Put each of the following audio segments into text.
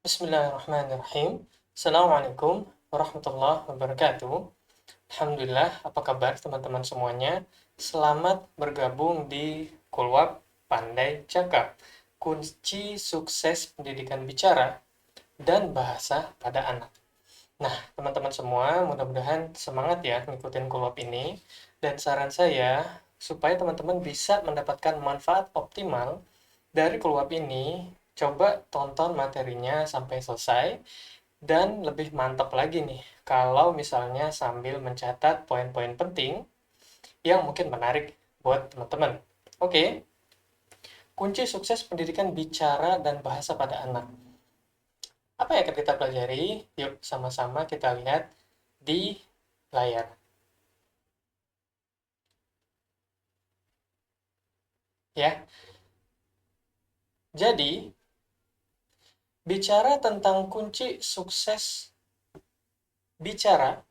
Bismillahirrahmanirrahim. Assalamualaikum warahmatullahi wabarakatuh. Alhamdulillah, apa kabar teman-teman semuanya? Selamat bergabung di Kulwab Pandai Cakap, kunci sukses pendidikan bicara dan bahasa pada anak. Nah, teman-teman semua, mudah-mudahan semangat ya ngikutin Kulwab ini. Dan saran saya, supaya teman-teman bisa mendapatkan manfaat optimal dari Kulwab ini, coba tonton materinya sampai selesai. Dan lebih mantap lagi nih, kalau misalnya sambil mencatat poin-poin penting yang mungkin menarik buat teman-teman. Oke, kunci sukses pendidikan bicara dan bahasa pada anak. Apa yang akan kita pelajari? Yuk, sama-sama kita lihat di layar. Ya, jadi bicara tentang kunci sukses bicara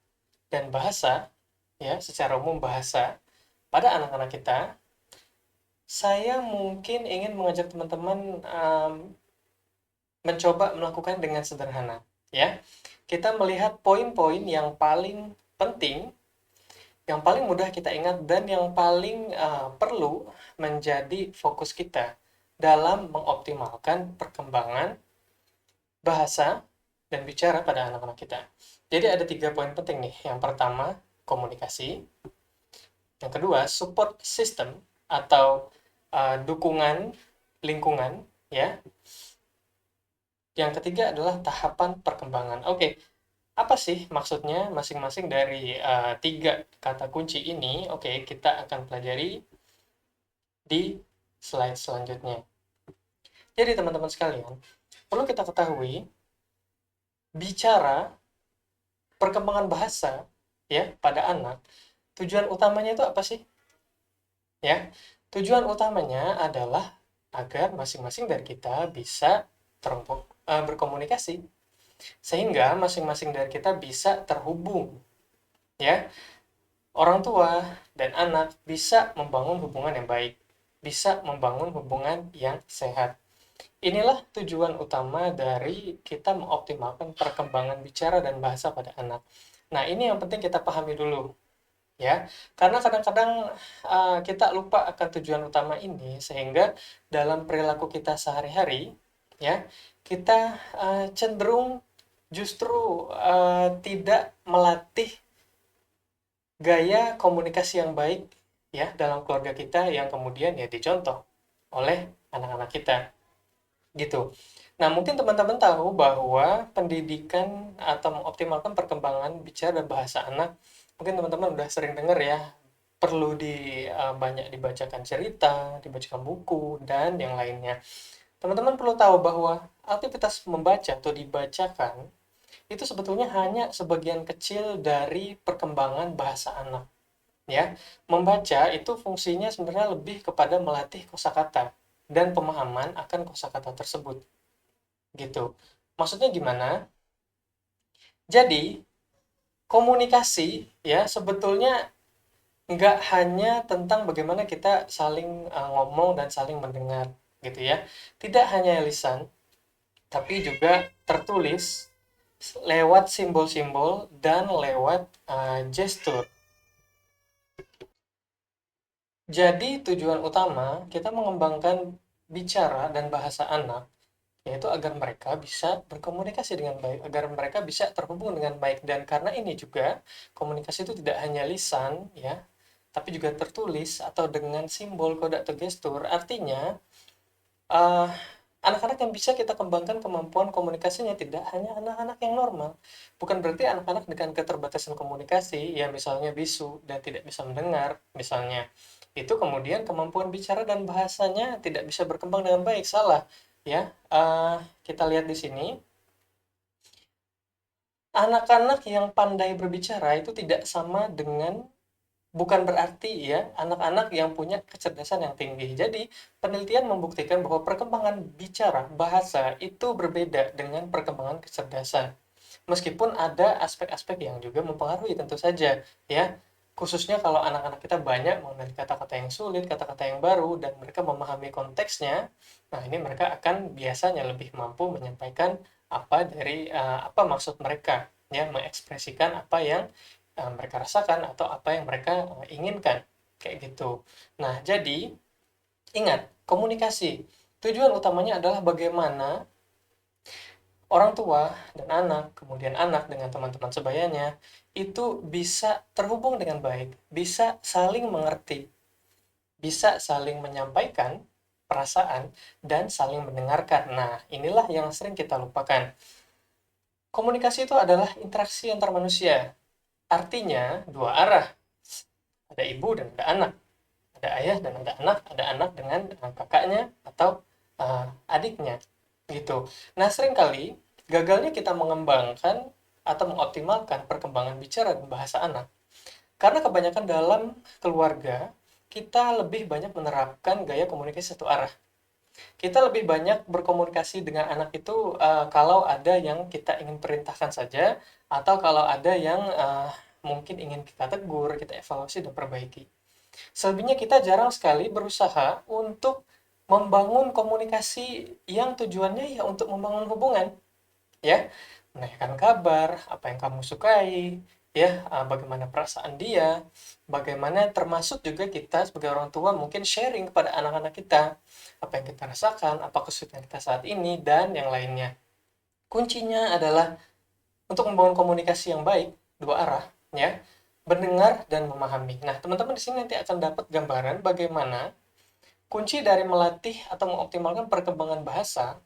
dan bahasa, ya, secara umum bahasa pada anak-anak kita, saya mungkin ingin mengajak teman-teman mencoba melakukan dengan sederhana, ya. Kita melihat poin-poin yang paling penting, yang paling mudah kita ingat dan yang paling perlu menjadi fokus kita dalam mengoptimalkan perkembangan bahasa dan bicara pada anak-anak kita. Jadi ada 3 poin penting nih. Yang pertama, komunikasi. Yang kedua, support system atau dukungan lingkungan, ya. Yang ketiga adalah tahapan perkembangan. Oke, apa sih maksudnya masing-masing dari 3 kata kunci ini? Oke, kita akan pelajari di slide selanjutnya. Jadi teman-teman sekalian, perlu kita ketahui bicara perkembangan bahasa ya pada anak, tujuan utamanya itu apa sih? Ya, tujuan utamanya adalah agar masing-masing dari kita bisa berkomunikasi sehingga masing-masing dari kita bisa terhubung, ya. Orang tua dan anak bisa membangun hubungan yang baik, bisa membangun hubungan yang sehat. Inilah tujuan utama dari kita mengoptimalkan perkembangan bicara dan bahasa pada anak. Nah, ini yang penting kita pahami dulu, ya. Karena kadang-kadang kita lupa akan tujuan utama ini sehingga dalam perilaku kita sehari-hari, ya, kita cenderung justru tidak melatih gaya komunikasi yang baik ya dalam keluarga kita yang kemudian ya dicontoh oleh anak-anak kita gitu. Nah, mungkin teman-teman tahu bahwa pendidikan atau mengoptimalkan perkembangan bicara dan bahasa anak, mungkin teman-teman udah sering dengar ya, perlu banyak dibacakan cerita, dibacakan buku dan yang lainnya. Teman-teman perlu tahu bahwa aktivitas membaca atau dibacakan itu sebetulnya hanya sebagian kecil dari perkembangan bahasa anak. Ya, membaca itu fungsinya sebenarnya lebih kepada melatih kosakata dan pemahaman akan kosakata tersebut, gitu. Maksudnya gimana? Jadi, komunikasi ya sebetulnya nggak hanya tentang bagaimana kita saling ngomong dan saling mendengar, gitu ya. Tidak hanya lisan, tapi juga tertulis lewat simbol-simbol dan lewat gestur. Jadi tujuan utama kita mengembangkan bicara dan bahasa anak yaitu agar mereka bisa berkomunikasi dengan baik, agar mereka bisa terhubung dengan baik. Dan karena ini juga komunikasi itu tidak hanya lisan ya, tapi juga tertulis atau dengan simbol, kode atau gestur. Artinya eh, anak-anak yang bisa kita kembangkan kemampuan komunikasinya tidak hanya anak-anak yang normal. Bukan berarti anak-anak dengan keterbatasan komunikasi, ya misalnya bisu dan tidak bisa mendengar, misalnya, itu kemudian kemampuan bicara dan bahasanya tidak bisa berkembang dengan baik. Salah, ya. Kita lihat di sini, anak-anak yang pandai berbicara itu tidak sama dengan bukan berarti ya anak-anak yang punya kecerdasan yang tinggi. Jadi, penelitian membuktikan bahwa perkembangan bicara bahasa itu berbeda dengan perkembangan kecerdasan. Meskipun ada aspek-aspek yang juga mempengaruhi tentu saja, ya. khususnya kalau anak-anak kita banyak mengenali kata-kata yang sulit, kata-kata yang baru, dan mereka memahami konteksnya. Nah, ini mereka akan biasanya lebih mampu menyampaikan apa maksud mereka, ya, mengekspresikan apa yang mereka rasakan atau apa yang mereka inginkan, kayak gitu. Nah, jadi ingat, komunikasi. Tujuan utamanya adalah bagaimana orang tua dan anak, kemudian anak dengan teman-teman sebayanya, itu bisa terhubung dengan baik, bisa saling mengerti, bisa saling menyampaikan perasaan, dan saling mendengarkan. Nah, inilah yang sering kita lupakan. Komunikasi itu adalah interaksi antar manusia. Artinya, dua arah. Ada ibu dan ada anak. Ada ayah dan ada anak dengan kakaknya atau adiknya. Gitu. Nah, seringkali gagalnya kita mengembangkan atau mengoptimalkan perkembangan bicara dan bahasa anak. Karena kebanyakan dalam keluarga, kita lebih banyak menerapkan gaya komunikasi satu arah. Kita lebih banyak berkomunikasi dengan anak itu kalau ada yang kita ingin perintahkan saja, atau kalau ada yang mungkin ingin kita tegur, kita evaluasi dan perbaiki. Selebihnya kita jarang sekali berusaha untuk membangun komunikasi yang tujuannya ya untuk membangun hubungan, ya, menanyakan kabar, apa yang kamu sukai, ya, bagaimana perasaan dia, bagaimana termasuk juga kita sebagai orang tua mungkin sharing kepada anak-anak kita, apa yang kita rasakan, apa kesulitan kita saat ini, dan yang lainnya. Kuncinya adalah untuk membangun komunikasi yang baik, dua arah, ya, mendengar dan memahami. Nah, teman-teman di sini nanti akan dapat gambaran bagaimana kunci dari melatih atau mengoptimalkan perkembangan bahasa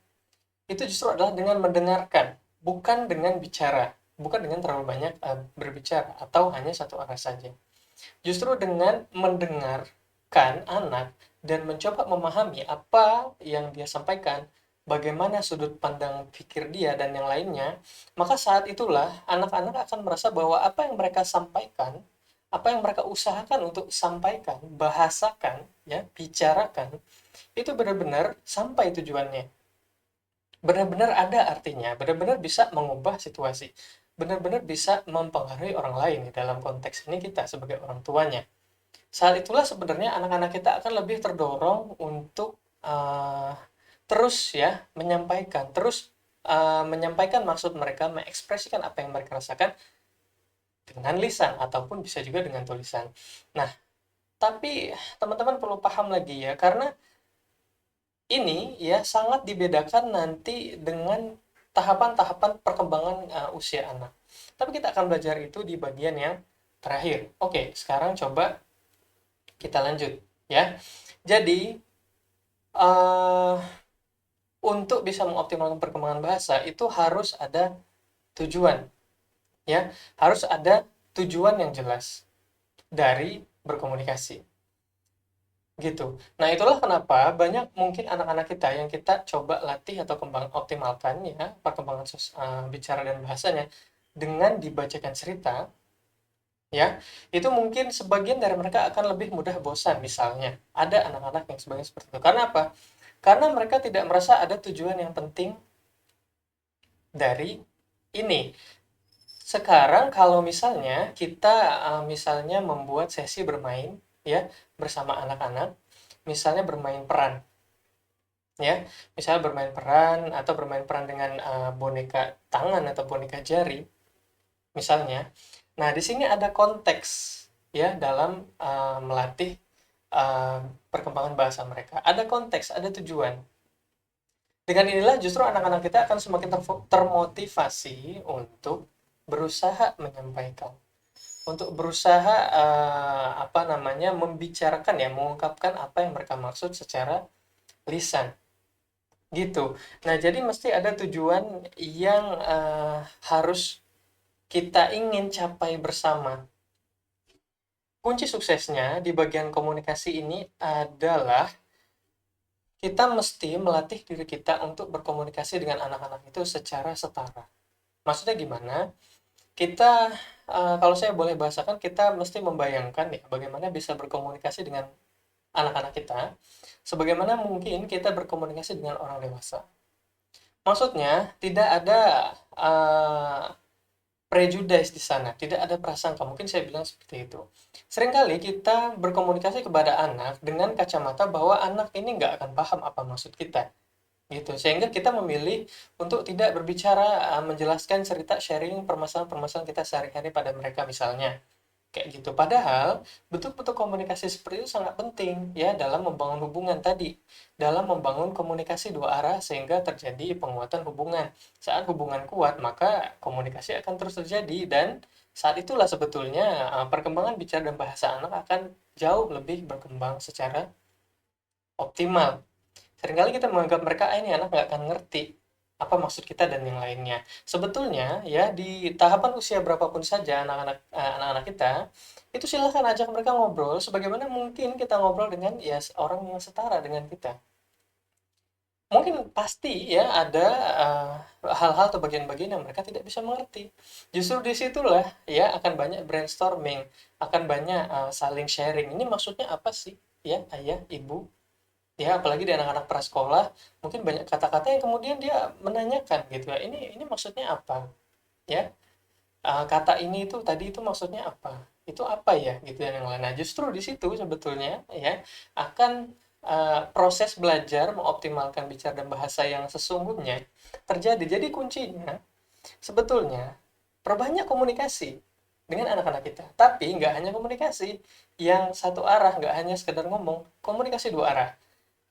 itu justru adalah dengan mendengarkan, bukan dengan bicara, bukan dengan terlalu banyak berbicara atau hanya satu arah saja. Justru dengan mendengarkan anak dan mencoba memahami apa yang dia sampaikan, bagaimana sudut pandang pikir dia dan yang lainnya, maka saat itulah anak-anak akan merasa bahwa apa yang mereka sampaikan, apa yang mereka usahakan untuk sampaikan, bahasakan, ya, bicarakan, itu benar-benar sampai tujuannya. Benar-benar ada artinya, benar-benar bisa mengubah situasi, benar-benar bisa mempengaruhi orang lain. Dalam konteks ini kita sebagai orang tuanya. Saat itulah sebenarnya anak-anak kita akan lebih terdorong untuk terus, ya, menyampaikan maksud mereka, mengekspresikan apa yang mereka rasakan dengan lisan ataupun bisa juga dengan tulisan. Nah, tapi teman-teman perlu paham lagi, ya, karena ini ya sangat dibedakan nanti dengan tahapan-tahapan perkembangan usia anak. Tapi kita akan belajar itu di bagian yang terakhir. Oke, sekarang coba kita lanjut, ya. Jadi uh, untuk bisa mengoptimalkan perkembangan bahasa itu harus ada tujuan, ya. Harus ada tujuan yang jelas dari berkomunikasi. Gitu. Nah, itulah kenapa banyak mungkin anak-anak kita yang kita coba latih atau optimalkan, ya, perkembangan bicara dan bahasanya dengan dibacakan cerita, ya. Itu mungkin sebagian dari mereka akan lebih mudah bosan misalnya. Ada anak-anak yang sebagian seperti itu. Karena apa? Karena mereka tidak merasa ada tujuan yang penting dari ini. Sekarang kalau misalnya kita misalnya membuat sesi bermain, ya, bersama anak-anak, misalnya bermain peran, ya, misalnya bermain peran atau bermain peran dengan boneka tangan atau boneka jari misalnya. Nah, di sini ada konteks, ya, dalam melatih uh, perkembangan bahasa mereka. Ada konteks, ada tujuan. Dengan inilah justru anak-anak kita akan semakin termotivasi untuk berusaha menyampaikan, untuk berusaha membicarakan, ya, mengungkapkan apa yang mereka maksud secara lisan. Gitu. Nah, jadi mesti ada tujuan yang harus kita ingin capai bersama. Kunci suksesnya di bagian komunikasi ini adalah kita mesti melatih diri kita untuk berkomunikasi dengan anak-anak itu secara setara. Maksudnya gimana? Kita, kalau saya boleh bahasakan, kita mesti membayangkan, ya, bagaimana bisa berkomunikasi dengan anak-anak kita, sebagaimana mungkin kita berkomunikasi dengan orang dewasa. Maksudnya, tidak ada prejudice di sana, tidak ada prasangka, mungkin saya bilang seperti itu. Seringkali kita berkomunikasi kepada anak dengan kacamata bahwa anak ini nggak akan paham apa maksud kita, gitu. Sehingga kita memilih untuk tidak berbicara, menjelaskan cerita, sharing permasalahan-permasalahan kita sehari-hari pada mereka misalnya. Kayak gitu. Padahal bentuk-bentuk komunikasi seperti itu sangat penting ya dalam membangun hubungan tadi, dalam membangun komunikasi dua arah sehingga terjadi penguatan hubungan. Saat hubungan kuat, maka komunikasi akan terus terjadi dan saat itulah sebetulnya perkembangan bicara dan bahasa anak akan jauh lebih berkembang secara optimal. Seringkali kita menganggap mereka, ini anak nggak akan ngerti apa maksud kita dan yang lainnya. Sebetulnya ya di tahapan usia berapapun saja anak-anak kita, itu silahkan ajak mereka ngobrol sebagaimana mungkin kita ngobrol dengan ya orang yang setara dengan kita. Mungkin pasti ya ada hal-hal atau bagian-bagian yang mereka tidak bisa mengerti. Justru disitulah ya akan banyak brainstorming, akan banyak saling sharing. Ini maksudnya apa sih ya ayah, ibu? Ya apalagi di anak-anak prasekolah mungkin banyak kata-kata yang kemudian dia menanyakan gitu ya, ini maksudnya apa ya. Kata ini itu tadi itu maksudnya apa, itu apa ya gitu dan yang lain. Nah justru di situ sebetulnya ya akan proses belajar mengoptimalkan bicara dan bahasa yang sesungguhnya terjadi. Jadi kuncinya sebetulnya perbanyak komunikasi dengan anak-anak kita, tapi nggak hanya komunikasi yang satu arah, nggak hanya sekedar ngomong, komunikasi dua arah,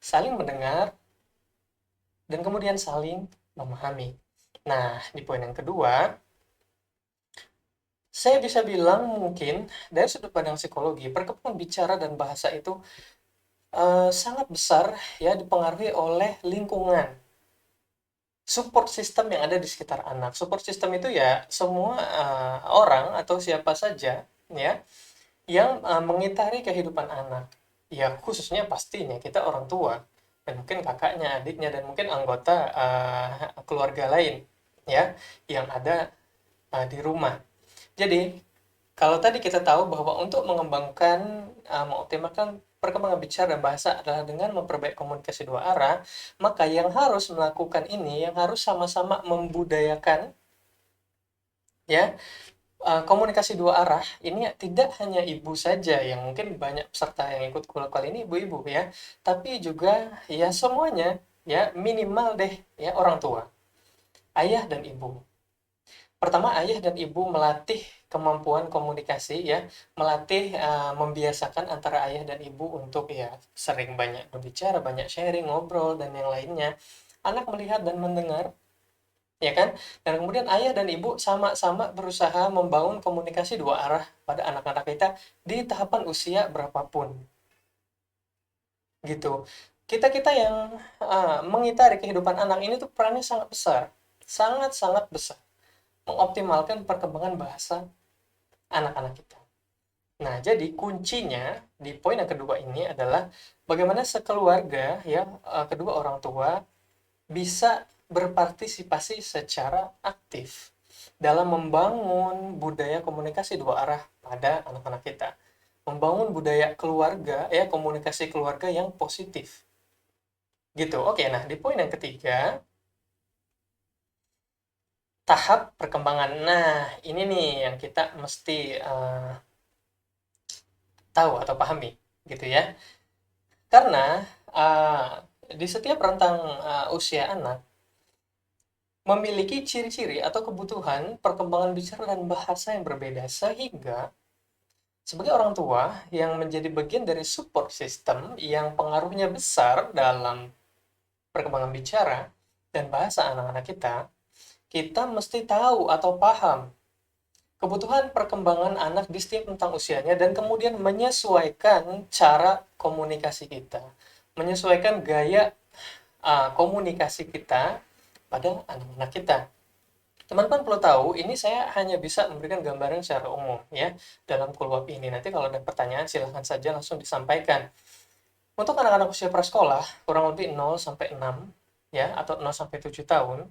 saling mendengar, dan kemudian saling memahami. Nah, di poin yang kedua, saya bisa bilang mungkin dari sudut pandang psikologi, perkembangan bicara dan bahasa itu sangat besar ya dipengaruhi oleh lingkungan. Support system yang ada di sekitar anak. Support system itu ya semua orang atau siapa saja ya yang mengitari kehidupan anak. Ya khususnya pastinya kita orang tua dan mungkin kakaknya, adiknya dan mungkin anggota keluarga lain ya yang ada di rumah. Jadi kalau tadi kita tahu bahwa untuk mengembangkan, mengoptimalkan perkembangan bicara dan bahasa adalah dengan memperbaiki komunikasi dua arah, maka yang harus melakukan ini, yang harus sama-sama membudayakan ya komunikasi dua arah ini tidak hanya ibu saja yang mungkin banyak peserta yang ikut kuliah kali ini ibu-ibu ya, tapi juga ya semuanya ya minimal deh ya orang tua, ayah dan ibu. Pertama ayah dan ibu melatih kemampuan komunikasi ya, melatih membiasakan antara ayah dan ibu untuk ya sering banyak berbicara, banyak sharing, ngobrol dan yang lainnya. Anak melihat dan mendengar ya kan, dan kemudian ayah dan ibu sama-sama berusaha membangun komunikasi dua arah pada anak-anak kita di tahapan usia berapapun gitu. Kita yang mengitari kehidupan anak ini tuh perannya sangat besar, sangat-sangat besar mengoptimalkan perkembangan bahasa anak-anak kita. Nah, jadi kuncinya di poin yang kedua ini adalah bagaimana sekeluarga ya kedua orang tua bisa berpartisipasi secara aktif dalam membangun budaya komunikasi dua arah pada anak-anak kita. Membangun budaya keluarga ya, komunikasi keluarga yang positif. Gitu. Oke, nah di poin yang ketiga, tahap perkembangan. Nah, ini nih yang kita mesti tahu atau pahami gitu ya. Karena di setiap rentang usia anak memiliki ciri-ciri atau kebutuhan perkembangan bicara dan bahasa yang berbeda, sehingga sebagai orang tua yang menjadi bagian dari support system yang pengaruhnya besar dalam perkembangan bicara dan bahasa anak-anak kita, kita mesti tahu atau paham kebutuhan perkembangan anak di setiap rentang usianya dan kemudian menyesuaikan cara komunikasi kita, menyesuaikan gaya komunikasi kita pada anak-anak kita. Teman-teman perlu tahu, ini saya hanya bisa memberikan gambaran secara umum ya dalam Kulwab ini. Nanti kalau ada pertanyaan silahkan saja langsung disampaikan. Untuk anak-anak usia prasekolah kurang lebih 0 sampai 6 ya atau 0 sampai 7 tahun,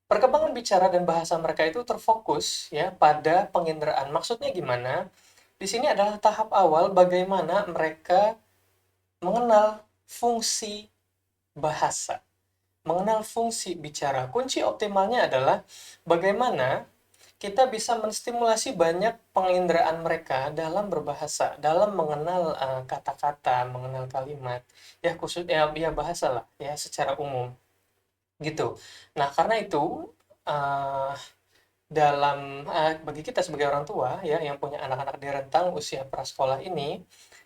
perkembangan bicara dan bahasa mereka itu terfokus ya pada penginderaan. Maksudnya gimana? Di sini adalah tahap awal bagaimana mereka mengenal fungsi bahasa, mengenal fungsi bicara. Kunci optimalnya adalah bagaimana kita bisa menstimulasi banyak penginderaan mereka dalam berbahasa, dalam mengenal kata-kata, mengenal kalimat, ya khusus ya bahasa lah, ya secara umum gitu. Nah, karena itu eh, bagi kita sebagai orang tua ya yang punya anak-anak di rentang usia prasekolah ini,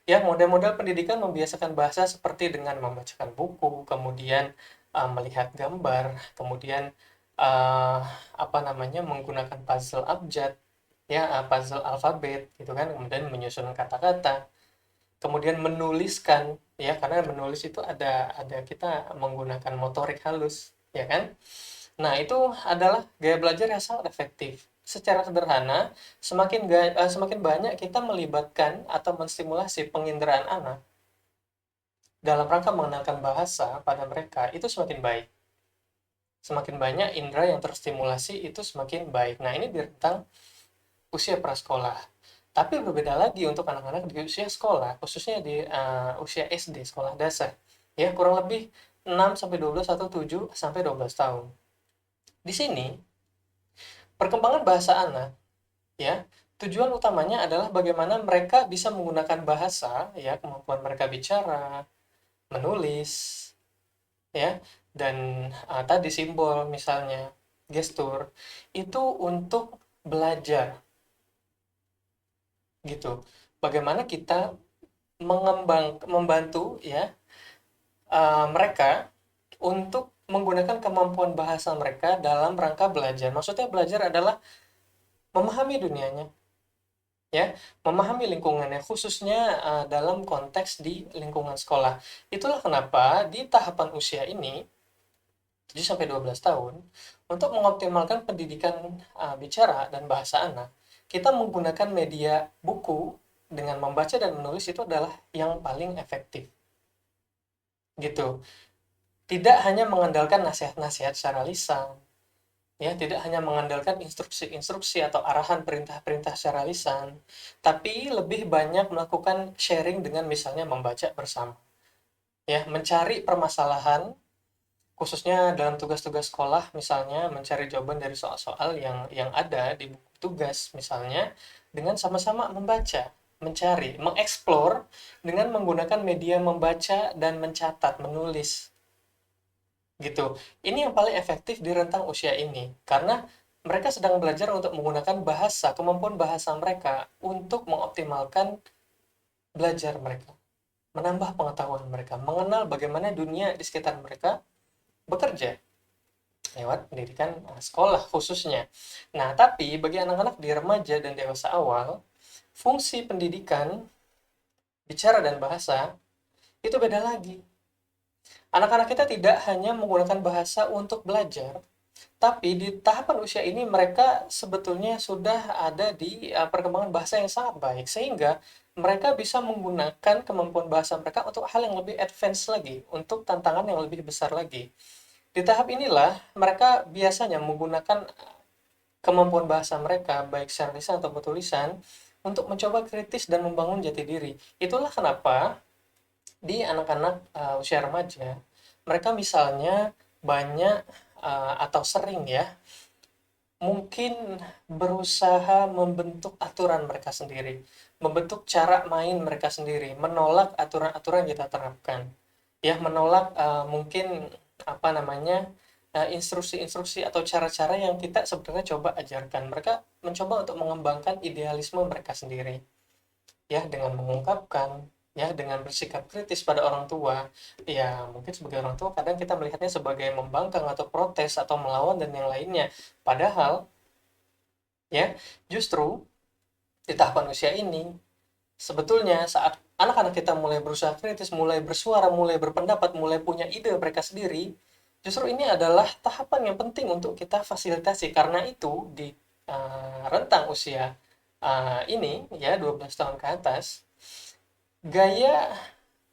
ya model-model pendidikan membiasakan bahasa seperti dengan membacakan buku, kemudian melihat gambar, kemudian eh, apa namanya menggunakan puzzle abjad, ya puzzle alfabet gitu kan, kemudian menyusun kata-kata, kemudian menuliskan, ya karena menulis itu ada kita menggunakan motorik halus, ya kan. Nah, itu adalah gaya belajar yang sangat efektif. Secara sederhana, semakin banyak kita melibatkan atau menstimulasi penginderaan anak dalam rangka mengenalkan bahasa pada mereka, itu semakin baik. Semakin banyak indera yang terstimulasi, itu semakin baik. Nah, ini di rentang usia prasekolah. Tapi berbeda lagi untuk anak-anak di usia sekolah, khususnya di usia SD, sekolah dasar. Ya, kurang lebih 6 sampai 12 atau 7 sampai 12 tahun. Di sini, perkembangan bahasa anak, ya, tujuan utamanya adalah bagaimana mereka bisa menggunakan bahasa, ya, kemampuan mereka bicara, menulis, ya, dan tadi simbol misalnya, gestur, itu untuk belajar, gitu. Bagaimana kita membantu, ya, mereka untuk menggunakan kemampuan bahasa mereka dalam rangka belajar. Maksudnya belajar adalah memahami dunianya, ya, memahami lingkungannya, khususnya dalam konteks di lingkungan sekolah. Itulah kenapa di tahapan usia ini 7 sampai 12 tahun untuk mengoptimalkan pendidikan bicara dan bahasa anak, kita menggunakan media buku dengan membaca dan menulis itu adalah yang paling efektif. Gitu. Tidak hanya mengandalkan nasihat-nasihat secara lisan, ya, tidak hanya mengandalkan instruksi-instruksi atau arahan perintah-perintah secara lisan, tapi lebih banyak melakukan sharing dengan misalnya membaca bersama, ya, mencari permasalahan khususnya dalam tugas-tugas sekolah, misalnya mencari jawaban dari soal-soal yang ada di buku tugas misalnya, dengan sama-sama membaca, mencari, mengeksplor dengan menggunakan media membaca dan mencatat, menulis gitu. Ini yang paling efektif di rentang usia ini, karena mereka sedang belajar untuk menggunakan bahasa, kemampuan bahasa mereka untuk mengoptimalkan belajar mereka, menambah pengetahuan mereka, mengenal bagaimana dunia di sekitar mereka bekerja lewat pendidikan sekolah khususnya. Nah, tapi bagi anak-anak di remaja dan dewasa awal, fungsi pendidikan bicara dan bahasa itu beda lagi. Anak-anak kita tidak hanya menggunakan bahasa untuk belajar, tapi di tahapan usia ini mereka sebetulnya sudah ada di perkembangan bahasa yang sangat baik, sehingga mereka bisa menggunakan kemampuan bahasa mereka untuk hal yang lebih advance lagi, untuk tantangan yang lebih besar lagi. Di tahap inilah mereka biasanya menggunakan kemampuan bahasa mereka, baik secara lisan atau tulisan, untuk mencoba kritis dan membangun jati diri. Itulah kenapa di anak-anak usia remaja, mereka misalnya banyak atau sering ya, mungkin berusaha membentuk aturan mereka sendiri, membentuk cara main mereka sendiri, menolak aturan-aturan yang kita terapkan, ya, menolak mungkin apa namanya instruksi-instruksi atau cara-cara yang kita sebenarnya coba ajarkan. Mereka mencoba untuk mengembangkan idealisme mereka sendiri, ya, dengan mengungkapkan, ya, dengan bersikap kritis pada orang tua. Ya, mungkin sebagai orang tua kadang kita melihatnya sebagai membangkang atau protes atau melawan dan yang lainnya, padahal, ya, justru di tahapan usia ini sebetulnya saat anak-anak kita mulai berusaha kritis, mulai bersuara, mulai berpendapat, mulai punya ide mereka sendiri, justru ini adalah tahapan yang penting untuk kita fasilitasi. Karena itu di rentang usia ini, ya, 12 tahun ke atas, gaya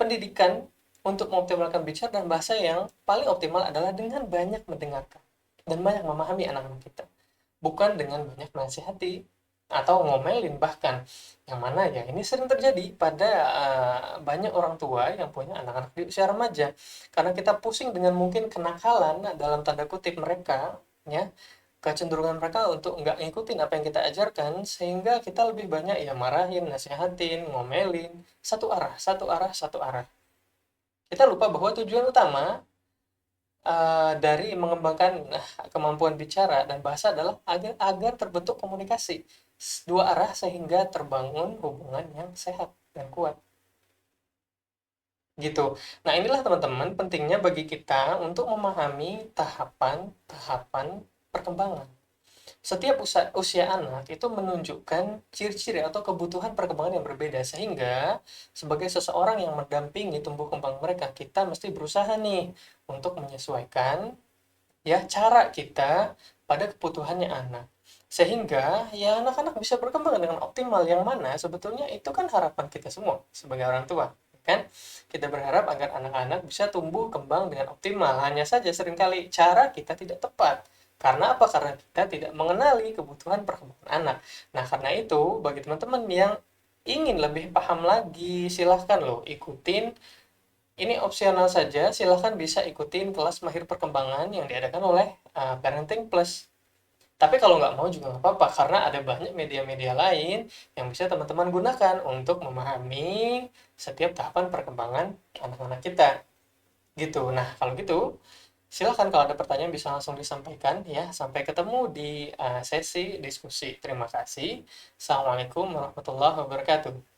pendidikan untuk mengoptimalkan bicara dan bahasa yang paling optimal adalah dengan banyak mendengarkan dan banyak memahami anak-anak kita, bukan dengan banyak menasihati atau ngomelin bahkan, yang mana ya ini sering terjadi pada banyak orang tua yang punya anak-anak di usia remaja, karena kita pusing dengan mungkin kenakalan dalam tanda kutip mereka, ya, kecenderungan mereka untuk nggak ngikutin apa yang kita ajarkan, sehingga kita lebih banyak ya marahin, nasihatin, ngomelin, satu arah, satu arah, satu arah. Kita lupa bahwa tujuan utama dari mengembangkan kemampuan bicara dan bahasa adalah agar terbentuk komunikasi dua arah sehingga terbangun hubungan yang sehat dan kuat. Gitu. Nah, inilah teman-teman pentingnya bagi kita untuk memahami tahapan-tahapan perkembangan. Setiap usia anak itu menunjukkan ciri-ciri atau kebutuhan perkembangan yang berbeda, sehingga sebagai seseorang yang mendampingi tumbuh kembang mereka, kita mesti berusaha nih untuk menyesuaikan ya cara kita pada kebutuhannya anak. Sehingga ya anak-anak bisa berkembang dengan optimal, yang mana sebetulnya itu kan harapan kita semua sebagai orang tua, kan? Kita berharap agar anak-anak bisa tumbuh kembang dengan optimal. Hanya saja seringkali cara kita tidak tepat. Karena apa? Karena kita tidak mengenali kebutuhan perkembangan anak. Nah, karena itu bagi teman-teman yang ingin lebih paham lagi, silahkan loh ikutin, ini opsional saja, silahkan bisa ikutin kelas mahir perkembangan yang diadakan oleh Parenting Plus. Tapi kalau nggak mau juga nggak apa-apa, karena ada banyak media-media lain yang bisa teman-teman gunakan untuk memahami setiap tahapan perkembangan anak-anak kita. Gitu. Nah, kalau gitu, silahkan kalau ada pertanyaan bisa langsung disampaikan ya. Sampai ketemu di sesi diskusi. Terima kasih. Assalamualaikum warahmatullahi wabarakatuh.